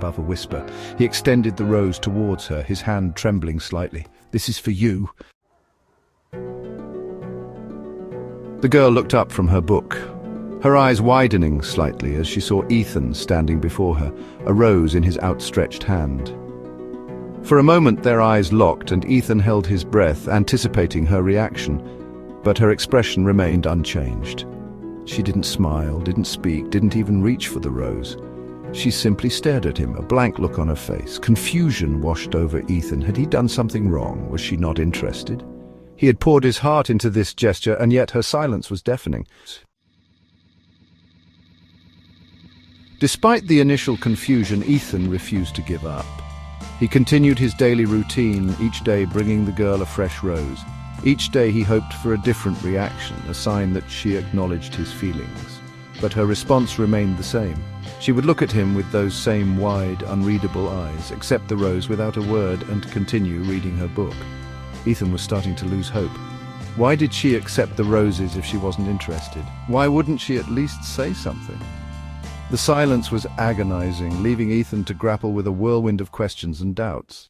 Above a whisper, he extended the rose towards her, his hand trembling slightly. "This is for you." The girl looked up from her book, her eyes widening slightly as she saw Ethan standing before her, a rose in his outstretched hand. For a moment their eyes locked and Ethan held his breath, anticipating her reaction, but her expression remained unchanged. She didn't smile, didn't speak, didn't even reach for the rose. She simply stared at him, a blank look on her face. Confusion washed over Ethan. Had he done something wrong? Was she not interested? He had poured his heart into this gesture, and yet her silence was deafening. Despite the initial confusion, Ethan refused to give up. He continued his daily routine, each day bringing the girl a fresh rose. Each day he hoped for a different reaction, a sign that she acknowledged his feelings. But her response remained the same. She would look at him with those same wide, unreadable eyes, accept the rose without a word, and continue reading her book. Ethan was starting to lose hope. Why did she accept the roses if she wasn't interested? Why wouldn't she at least say something? The silence was agonizing, leaving Ethan to grapple with a whirlwind of questions and doubts.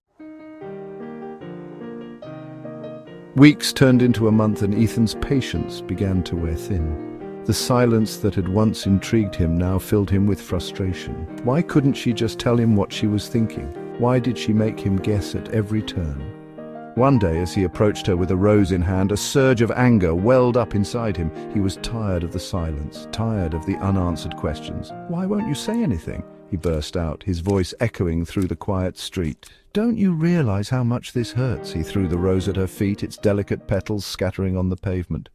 Weeks turned into a month and Ethan's patience began to wear thin. The silence that had once intrigued him now filled him with frustration. Why couldn't she just tell him what she was thinking? Why did she make him guess at every turn? One day, as he approached her with a rose in hand, a surge of anger welled up inside him. He was tired of the silence, tired of the unanswered questions. "Why won't you say anything?" he burst out, his voice echoing through the quiet street. "Don't you realize how much this hurts?" He threw the rose at her feet, its delicate petals scattering on the pavement.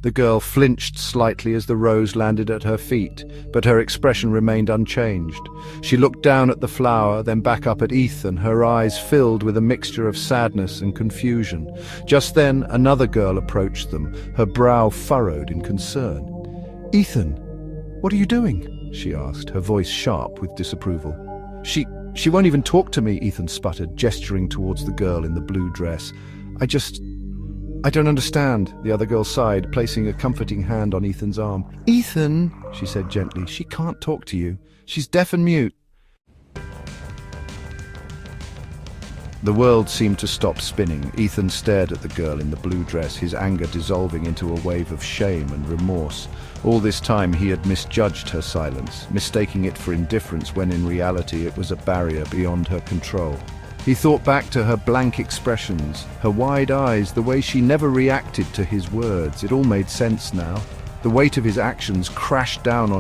The girl flinched slightly as the rose landed at her feet, but her expression remained unchanged. She looked down at the flower, then back up at Ethan, her eyes filled with a mixture of sadness and confusion. Just then, another girl approached them, her brow furrowed in concern. "Ethan, what are you doing?" she asked, her voice sharp with disapproval. She won't even talk to me," Ethan sputtered, gesturing towards the girl in the blue dress. I don't understand," the other girl sighed, placing a comforting hand on Ethan's arm. "Ethan," she said gently, "she can't talk to you. She's deaf and mute." The world seemed to stop spinning. Ethan stared at the girl in the blue dress, his anger dissolving into a wave of shame and remorse. All this time he had misjudged her silence, mistaking it for indifference when in reality it was a barrier beyond her control. He thought back to her blank expressions, her wide eyes, the way she never reacted to his words. It all made sense now. The weight of his actions crashed down on